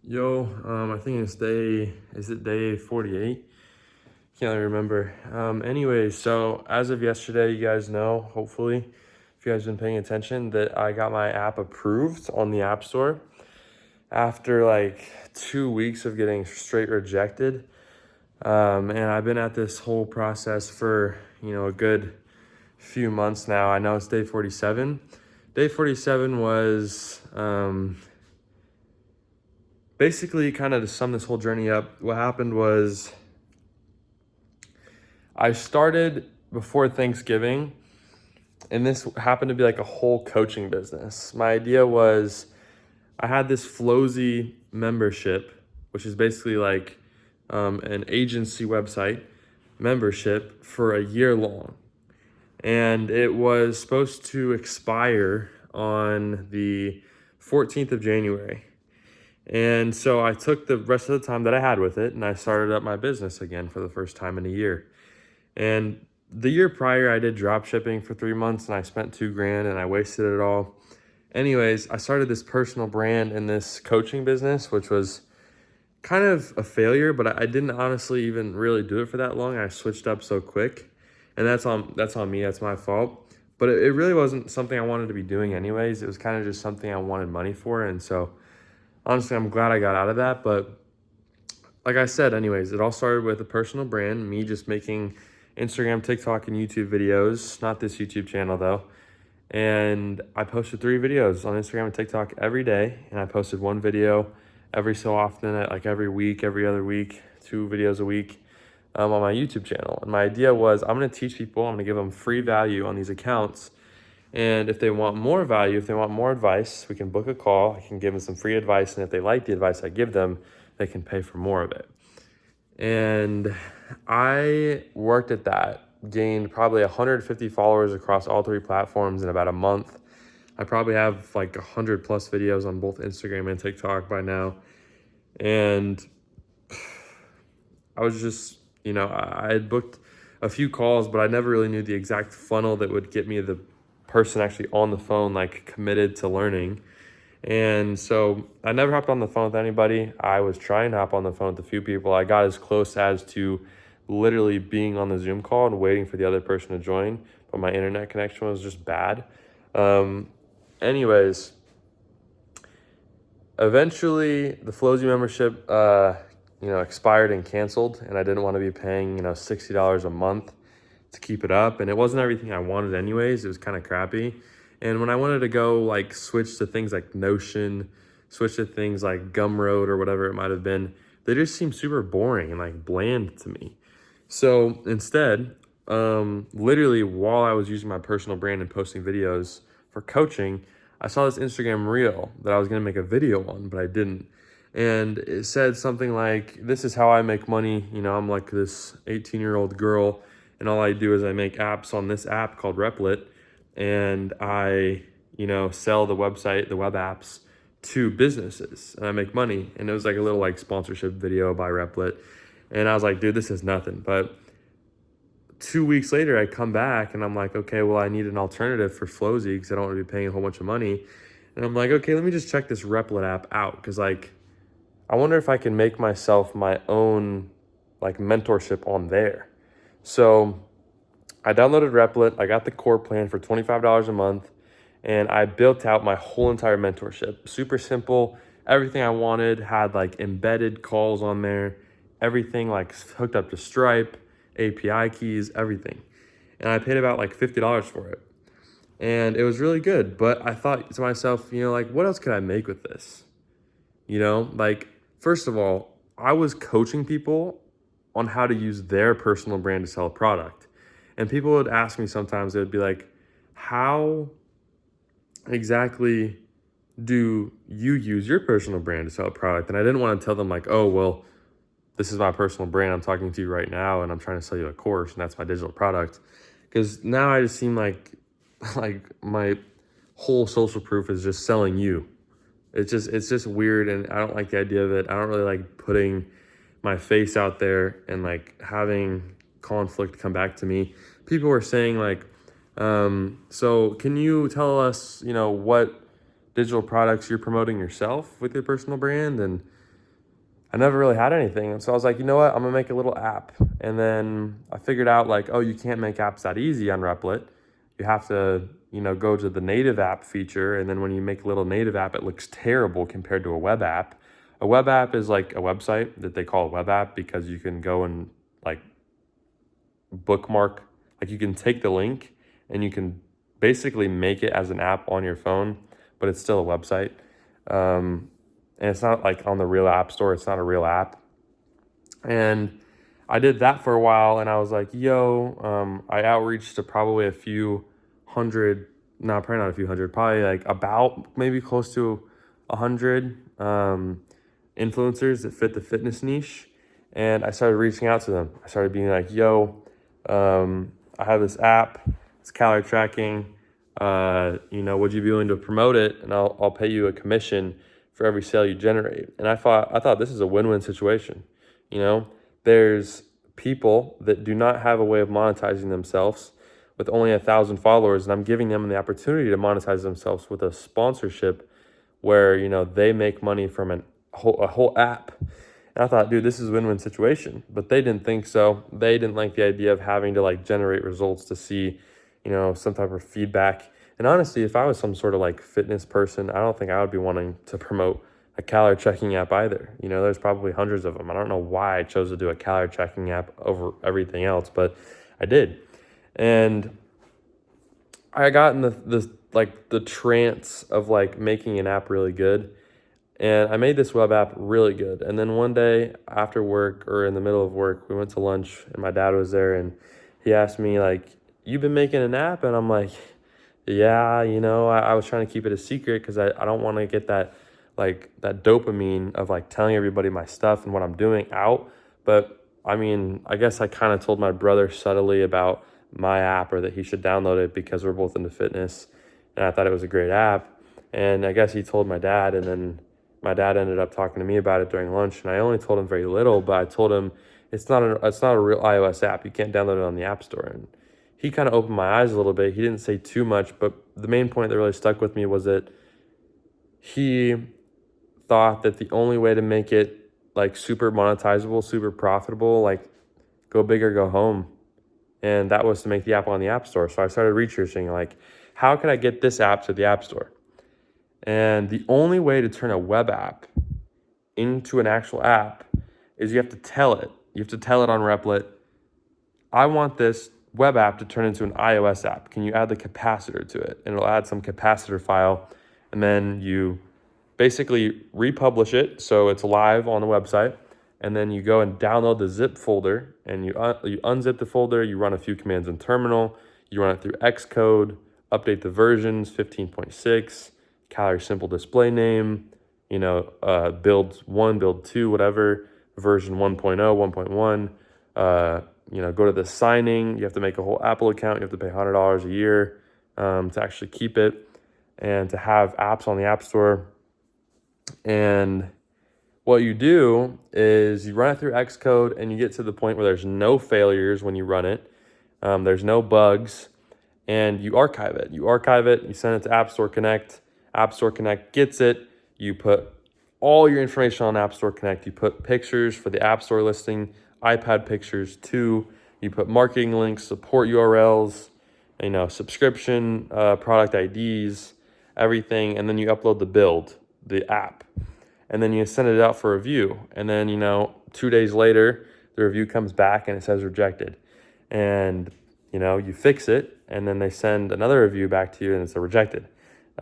Yo, I think is it day 48? Can't really remember. Anyways, so as of yesterday, you guys know, hopefully, if you guys been paying attention, that I got my app approved on the App Store after like 2 weeks of getting straight rejected. And I've been at this whole process for, a good few months now. I know it's day 47. Day 47 was, basically, kind of to sum this whole journey up, what happened was I started before Thanksgiving, and this happened to be like a whole coaching business. My idea was I had this Flowsy membership, which is basically like an agency website membership for a year long. And it was supposed to expire on the 14th of January. And so I took the rest of the time that I had with it and I started up my business again for the first time in a year. And the year prior, I did drop shipping for 3 months and I spent $2,000 and I wasted it all. Anyways, I started this personal brand in this coaching business, which was kind of a failure, but I didn't honestly even really do it for that long. I switched up so quick, and that's on me. That's my fault. But it really wasn't something I wanted to be doing anyways. It was kind of just something I wanted money for, and so honestly, I'm glad I got out of that. But like I said, anyways, it all started with a personal brand, me just making Instagram, TikTok, and YouTube videos. Not this YouTube channel though. And I posted 3 videos on Instagram and TikTok every day, and I posted one video every so often, like every week, every other week, 2 videos a week on my YouTube channel. And my idea was I'm gonna teach people, I'm gonna give them free value on these accounts. And if they want more value, if they want more advice, we can book a call. I can give them some free advice. And if they like the advice I give them, they can pay for more of it. And I worked at that, gained probably 150 followers across all 3 platforms in about a month. I probably have like 100 plus videos on both Instagram and TikTok by now. And I was just, I had booked a few calls, but I never really knew the exact funnel that would get me the person actually on the phone, like committed to learning. And so I never hopped on the phone with anybody. I was trying to hop on the phone with a few people. I got as close as to literally being on the Zoom call and waiting for the other person to join, but my internet connection was just bad. Anyways, eventually the Flowsy membership, expired and canceled, and I didn't want to be paying, $60 a month to keep it up. And it wasn't everything I wanted anyways. It was kind of crappy. And when I wanted to go like switch to things like Notion, switch to things like Gumroad or whatever it might have been, they just seemed super boring and like bland to me. So instead, literally while I was using my personal brand and posting videos for coaching, I saw this Instagram reel that I was going to make a video on, but I didn't. And it said something like, this is how I make money. I'm like this 18-year-old girl, and all I do is I make apps on this app called Replit, and I, sell the website, the web apps to businesses, and I make money. And it was like a little like sponsorship video by Replit. And I was like, dude, this is nothing. But 2 weeks later, I come back and I'm like, okay, well, I need an alternative for Flowsy because I don't want to be paying a whole bunch of money. And I'm like, okay, let me just check this Replit app out, because like, I wonder if I can make myself my own like mentorship on there. So I downloaded Replit. I got the core plan for $25 a month, and I built out my whole entire mentorship. Super simple. Everything I wanted had like embedded calls on there, everything like hooked up to Stripe, API keys, everything. And I paid about like $50 for it. And it was really good. But I thought to myself, like, what else could I make with this? Like, first of all, I was coaching people on how to use their personal brand to sell a product. And people would ask me sometimes, they would be like, how exactly do you use your personal brand to sell a product? And I didn't want to tell them like, oh, well, this is my personal brand. I'm talking to you right now and I'm trying to sell you a course and that's my digital product. Because now I just seem like my whole social proof is just selling you. It's just weird, and I don't like the idea of it. I don't really like putting my face out there and like having conflict come back to me. People were saying like, so can you tell us, what digital products you're promoting yourself with your personal brand? And I never really had anything. And so I was like, you know what? I'm gonna make a little app. And then I figured out like, oh, you can't make apps that easy on Replit. You have to, go to the native app feature. And then when you make a little native app, it looks terrible compared to a web app. A web app is like a website that they call a web app because you can go and like bookmark, like you can take the link and you can basically make it as an app on your phone, but it's still a website. And it's not like on the real app store. It's not a real app. And I did that for a while, and I was like, I outreached to probably a few hundred, no, probably not a few hundred, probably like about maybe close to 100 influencers that fit the fitness niche. And I started reaching out to them. I started being like, I have this app, it's calorie tracking. Would you be willing to promote it? And I'll pay you a commission for every sale you generate. And I thought this is a win-win situation. There's people that do not have a way of monetizing themselves with only 1,000 followers, and I'm giving them the opportunity to monetize themselves with a sponsorship where they make money from a whole app. And I thought, dude, this is a win-win situation. But they didn't think so. They didn't like the idea of having to like generate results to see, some type of feedback. And honestly, if I was some sort of like fitness person, I don't think I would be wanting to promote a calorie tracking app either. There's probably hundreds of them. I don't know why I chose to do a calorie tracking app over everything else, but I did. And I got in the trance of like making an app really good. And I made this web app really good. And then one day after work or in the middle of work, we went to lunch and my dad was there and he asked me like, "You've been making an app?" And I'm like, "Yeah, I was trying to keep it a secret because I don't want to get that dopamine of like telling everybody my stuff and what I'm doing out." But I mean, I guess I kind of told my brother subtly about my app or that he should download it because we're both into fitness. And I thought it was a great app. And I guess he told my dad, and then my dad ended up talking to me about it during lunch, and I only told him very little, but I told him it's not a real iOS app. You can't download it on the App Store. And he kind of opened my eyes a little bit. He didn't say too much, but the main point that really stuck with me was that he thought that the only way to make it like super monetizable, super profitable, like go big or go home, and that was to make the app on the App Store. So I started researching like, how can I get this app to the App Store? And the only way to turn a web app into an actual app is you have to tell it. You have to tell it on Replit, I want this web app to turn into an iOS app. Can you add the capacitor to it? And it'll add some capacitor file. And then you basically republish it so it's live on the website. And then you go and download the zip folder and you unzip the folder. You run a few commands in terminal. You run it through Xcode, update the versions, 15.6. Calorie simple display name, build 1, build 2, whatever, version 1.0, 1.1, go to the signing. You have to make a whole Apple account. You have to pay $100 a year to actually keep it and to have apps on the App Store. And what you do is you run it through Xcode and you get to the point where there's no failures when you run it. There's no bugs, and you archive it. You send it to App Store Connect. App Store Connect gets it. You put all your information on App Store Connect. You put pictures for the App Store listing, iPad pictures too. You put marketing links, support URLs, subscription, product IDs, everything. And then you upload the app. And then you send it out for review. And then, 2 days later, the review comes back and it says rejected. And, you fix it. And then they send another review back to you and it's a rejected.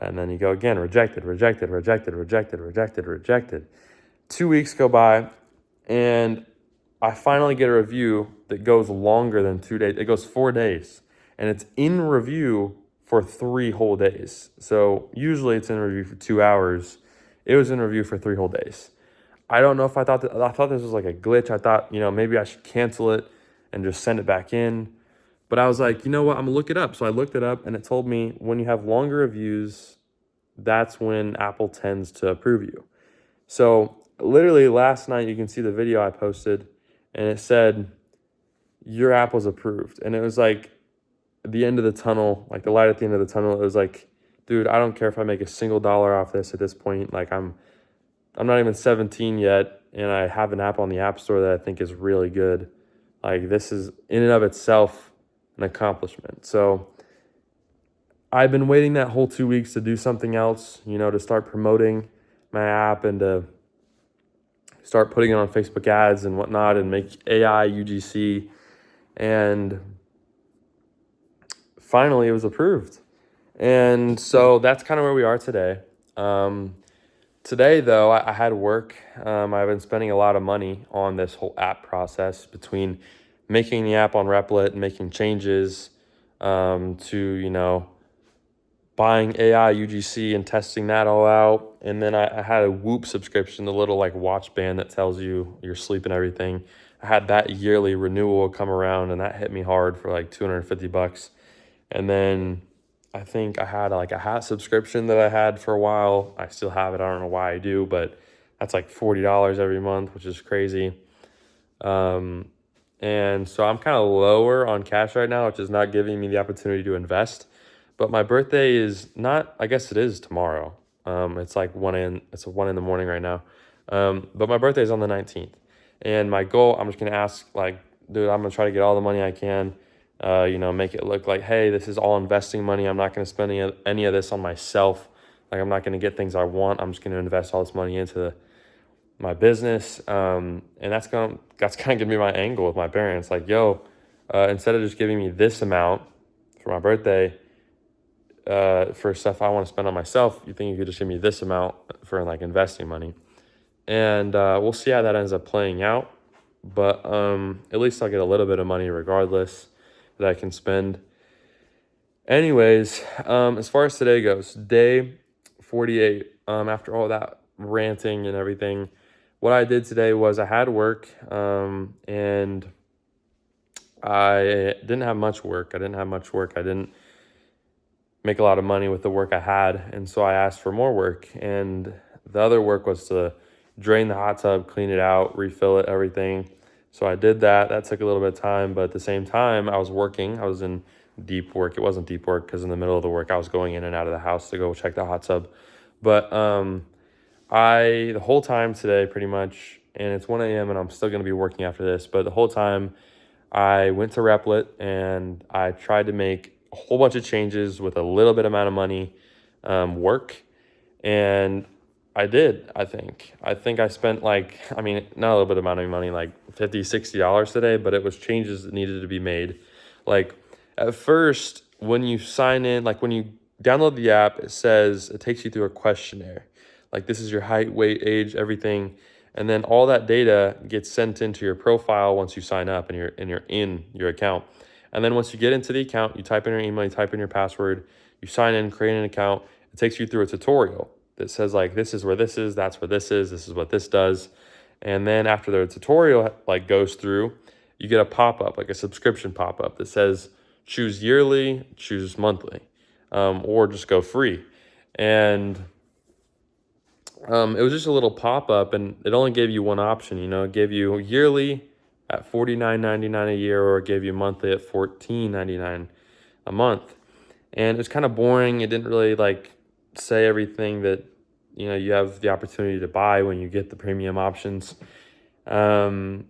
And then you go again, rejected. 2 weeks go by, and I finally get a review that goes longer than 2 days. It goes 4 days, and it's in review for 3 whole days. So usually it's in review for 2 hours. It was in review for 3 whole days. I don't know if I thought this was like a glitch. I thought, maybe I should cancel it and just send it back in. But I was like, you know what? I'm gonna look it up. So I looked it up and it told me when you have longer reviews, that's when Apple tends to approve you. So literally last night, you can see the video I posted and it said, your app was approved. And it was like the end of the tunnel, like the light at the end of the tunnel. It was like, dude, I don't care if I make a single dollar off this at this point. Like I'm not even 17 yet. and I have an app on the App Store that I think is really good. Like, this is in and of itself an accomplishment. So I've been waiting that whole 2 weeks to do something else, to start promoting my app and to start putting it on Facebook ads and whatnot and make AI UGC. And finally, it was approved. And so that's kind of where we are today. Today, though, I had work. I've been spending a lot of money on this whole app process, between making the app on Replit and making changes, to, buying AI UGC and testing that all out. And then I had a Whoop subscription, the little like watch band that tells you your sleep and everything. I had that yearly renewal come around, and that hit me hard for like $250. And then I think I had like a hat subscription that I had for a while. I still have it. I don't know why I do, but that's like $40 every month, which is crazy. And so I'm kind of lower on cash right now, which is not giving me the opportunity to invest. But my birthday is not, I guess it is tomorrow. It's like it's 1 in the morning right now. But my birthday is on the 19th. And my goal, I'm just going to ask, like, dude, I'm going to try to get all the money I can. Make it look like, hey, this is all investing money. I'm not going to spend any of this on myself. Like, I'm not going to get things I want. I'm just going to invest all this money into my business. And that's kind of going to be my angle with my parents. Like, yo, instead of just giving me this amount for my birthday, for stuff I want to spend on myself, you think you could just give me this amount for like investing money? And we'll see how that ends up playing out. But at least I'll get a little bit of money regardless that I can spend. Anyways, as far as today goes, day 48, after all that ranting and everything, what I did today was I had work, and I didn't have much work. I didn't make a lot of money with the work I had, and so I asked for more work. And the other work was to drain the hot tub, clean it out, refill it, everything. So I did that. That took a little bit of time, but at the same time, I was working. I was in deep work. It wasn't deep work because in the middle of the work, I was going in and out of the house to go check the hot tub. But the whole time today, pretty much, and it's 1 a.m. and I'm still going to be working after this, but the whole time I went to Replit and I tried to make a whole bunch of changes with a little bit amount of money, work. And I did, I think. I spent like, not a little bit amount of money, like $50, $60 today, but it was changes that needed to be made. Like, at first, when you sign in, like when you download the app, it takes you through a questionnaire. Like, this is your height, weight, age, everything. And then all that data gets sent into your profile once you sign up and you're in your account. And then once you get into the account, you type in your email, you type in your password, you sign in, create an account. It takes you through a tutorial that says like, this is where this is, that's where this is what this does. And then after the tutorial like goes through, you get a pop-up, like a subscription pop-up that says choose yearly, choose monthly, or just go free. And it was just a little pop-up, and it only gave you one option. It gave you yearly at $49.99 a year, or it gave you monthly at $14.99 a month. And it was kind of boring. It didn't really like say everything that you have the opportunity to buy when you get the premium options. And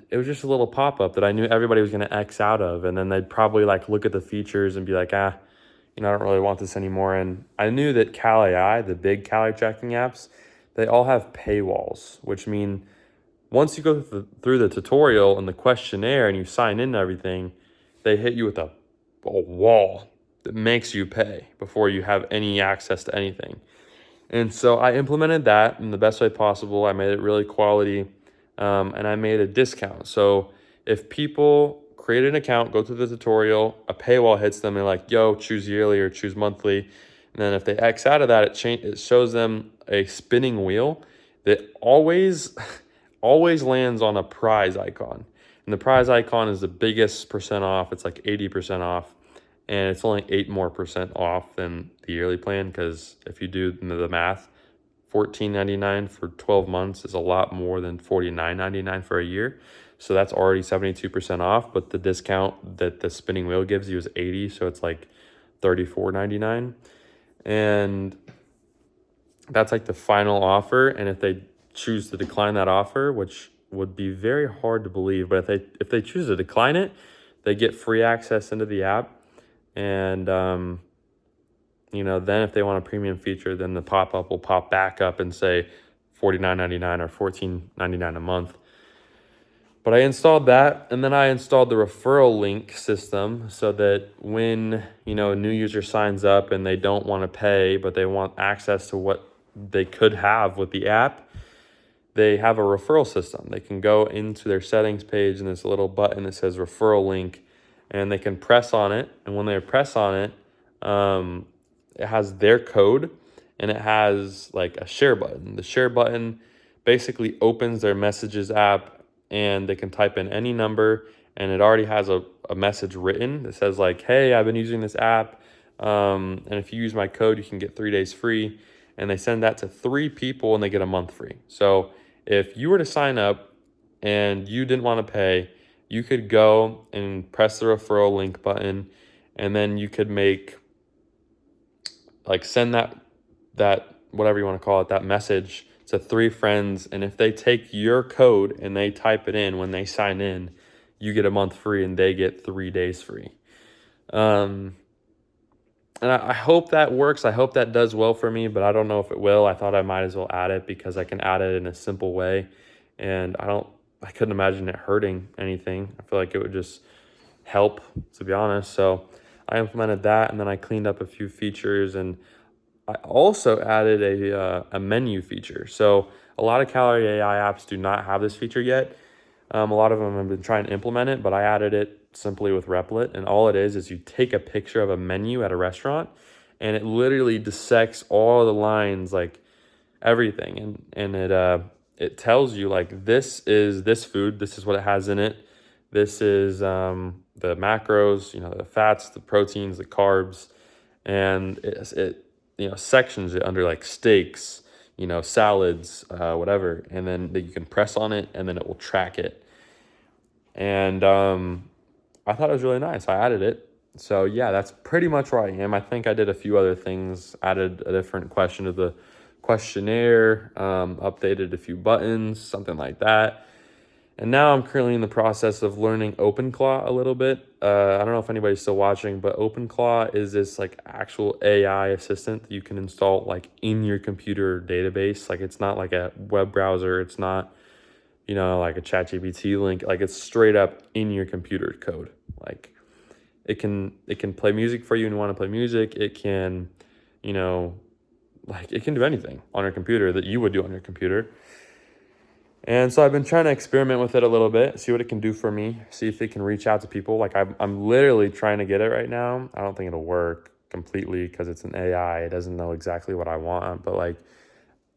it was just a little pop-up that I knew everybody was going to X out of, and then they'd probably like look at the features and be like, I don't really want this anymore. And I knew that Cal AI, the big calorie tracking apps, they all have paywalls, which mean once you go through the tutorial and the questionnaire and you sign in and everything, they hit you with a wall that makes you pay before you have any access to anything. And so I implemented that in the best way possible. I made it really quality, and I made a discount. So if people create an account, go through the tutorial, a paywall hits them, and like, yo, choose yearly or choose monthly. And then if they X out of that, it shows them a spinning wheel that always lands on a prize icon. And the prize icon is the biggest percent off. It's like 80% off. And it's only 8% more off than the yearly plan, because if you do the math, $14.99 for 12 months is a lot more than $49.99 for a year. So that's already 72% off, but the discount that the spinning wheel gives you is 80, so it's like $34.99. And that's like the final offer. And if they choose to decline that offer, which would be very hard to believe, but if they choose to decline it, they get free access into the app. And then if they want a premium feature, then the pop-up will pop back up and say $49.99 or $14.99 a month. But I installed that, and then I installed the referral link system so that when, a new user signs up and they don't want to pay, but they want access to what they could have with the app, they have a referral system. They can go into their settings page and there's a little button that says referral link, and they can press on it. And when they press on it, it has their code and it has like a share button. The share button basically opens their messages app, and they can type in any number, and it already has a message written that says like, hey, I've been using this app, and if you use my code, you can get 3 days free. And they send that to 3 people and they get a month free. So if you were to sign up and you didn't want to pay, you could go and press the referral link button, and then you could send that whatever you want to call it, that message to 3 friends. And if they take your code and they type it in when they sign in, you get a month free and they get 3 days free. And I hope that works. I hope that does well for me, but I don't know if it will. I thought I might as well add it because I can add it in a simple way, and I couldn't imagine it hurting anything. I feel like it would just help, to be honest. So I implemented that, and then I cleaned up a few features, and I also added a menu feature. So a lot of Calorie AI apps do not have this feature yet. A lot of them have been trying to implement it, but I added it simply with Replit. And all it is you take a picture of a menu at a restaurant, and it literally dissects all the lines, like everything. And it tells you like, this is this food, this is what it has in it. This is the macros, the fats, the proteins, the carbs, and it sections it under like steaks, salads, whatever. And then you can press on it and then it will track it. And I thought it was really nice. I added it. So yeah, that's pretty much where I am. I think I did a few other things, added a different question to the questionnaire, updated a few buttons, something like that. And now I'm currently in the process of learning OpenClaw a little bit. I don't know if anybody's still watching, but OpenClaw is this like actual AI assistant that you can install like in your computer database. Like, it's not like a web browser. It's not, like a ChatGPT link. Like, it's straight up in your computer code. Like, it can play music for you when you want to play music. It can, it can do anything on your computer that you would do on your computer. And so I've been trying to experiment with it a little bit, see what it can do for me, see if it can reach out to people. Like, I'm literally trying to get it right now. I don't think it'll work completely because it's an AI. It doesn't know exactly what I want. But like,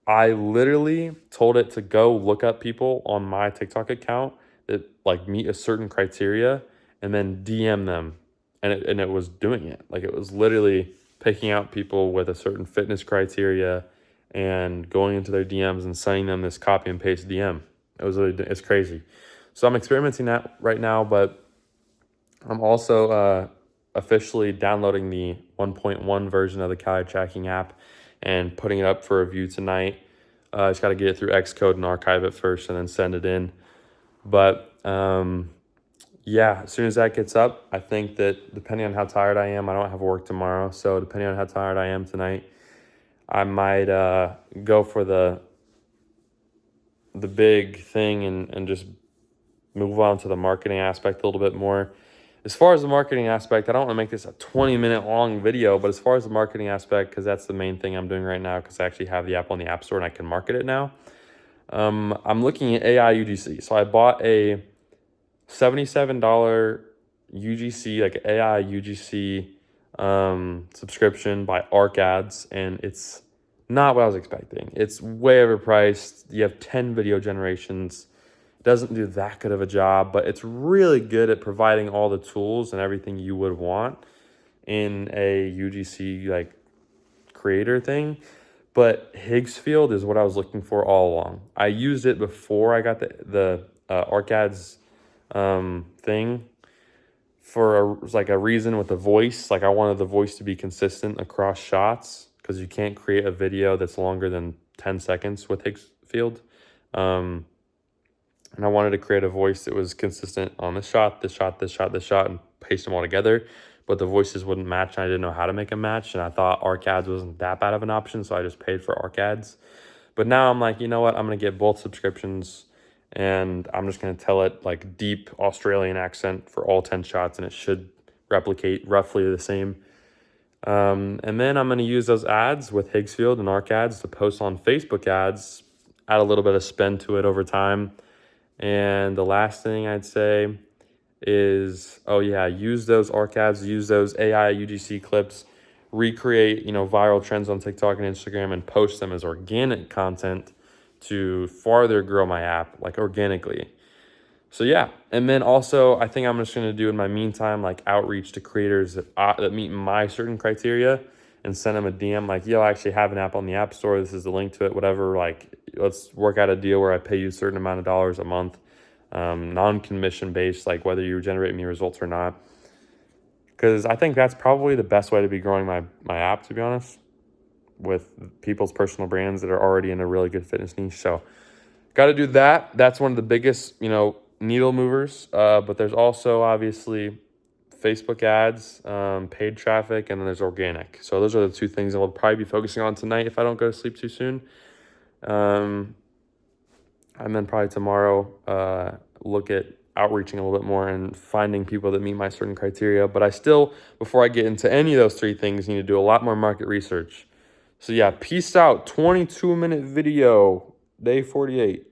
I literally told it to go look up people on my TikTok account that like meet a certain criteria, and then DM them. And it was doing it. Like, it was literally picking out people with a certain fitness criteria and going into their DMs and sending them this copy and paste DM. It's crazy. So I'm experimenting that right now, but I'm also officially downloading the 1.1 version of the calorie tracking app and putting it up for review tonight. I just got to get it through Xcode and archive it first and then send it in. But yeah, as soon as that gets up, I think that depending on how tired I am, I don't have work tomorrow. So depending on how tired I am tonight, I might go for the big thing and just move on to the marketing aspect a little bit more. As far as the marketing aspect, I don't want to make this a 20-minute long video, but as far as the marketing aspect, because that's the main thing I'm doing right now, because I actually have the app on the App Store and I can market it now. I'm looking at AI UGC. So I bought a $77 UGC, like AI UGC subscription by ArcAds, and it's not what I was expecting. It's way overpriced. You have 10 video generations. It doesn't do that good of a job, but it's really good at providing all the tools and everything you would want in a UGC like creator thing. But Higgsfield is what I was looking for all along. I used it before I got the ArcAds thing for a reason with the voice. Like, I wanted the voice to be consistent across shots, because you can't create a video that's longer than 10 seconds with Higgsfield. And I wanted to create a voice that was consistent on this shot, this shot, this shot, this shot, and paste them all together. But the voices wouldn't match, and I didn't know how to make them match. And I thought ArcAds wasn't that bad of an option, so I just paid for ArcAds. But now I'm like, you know what? I'm going to get both subscriptions, and I'm just going to tell it like deep Australian accent for all 10 shots, and it should replicate roughly the same. And then I'm going to use those ads with Higgsfield and ArcAds to post on Facebook ads, add a little bit of spend to it over time. And the last thing I'd say is, oh yeah, use those ArcAds, use those AI UGC clips, recreate, viral trends on TikTok and Instagram and post them as organic content to farther grow my app, like organically. So yeah, and then also I think I'm just gonna do in my meantime like outreach to creators that meet my certain criteria and send them a DM like, yo, I actually have an app on the App Store. This is the link to it, whatever. Like, let's work out a deal where I pay you a certain amount of dollars a month, non-commission based, like whether you generate me results or not. Because I think that's probably the best way to be growing my app, to be honest, with people's personal brands that are already in a really good fitness niche. So got to do that. That's one of the biggest, needle movers. But there's also obviously Facebook ads, paid traffic, and then there's organic. So those are the two things I'll probably be focusing on tonight if I don't go to sleep too soon. And then probably tomorrow, look at outreaching a little bit more and finding people that meet my certain criteria. But I still, before I get into any of those three things, need to do a lot more market research. So yeah, peace out. 22-minute video, day 48.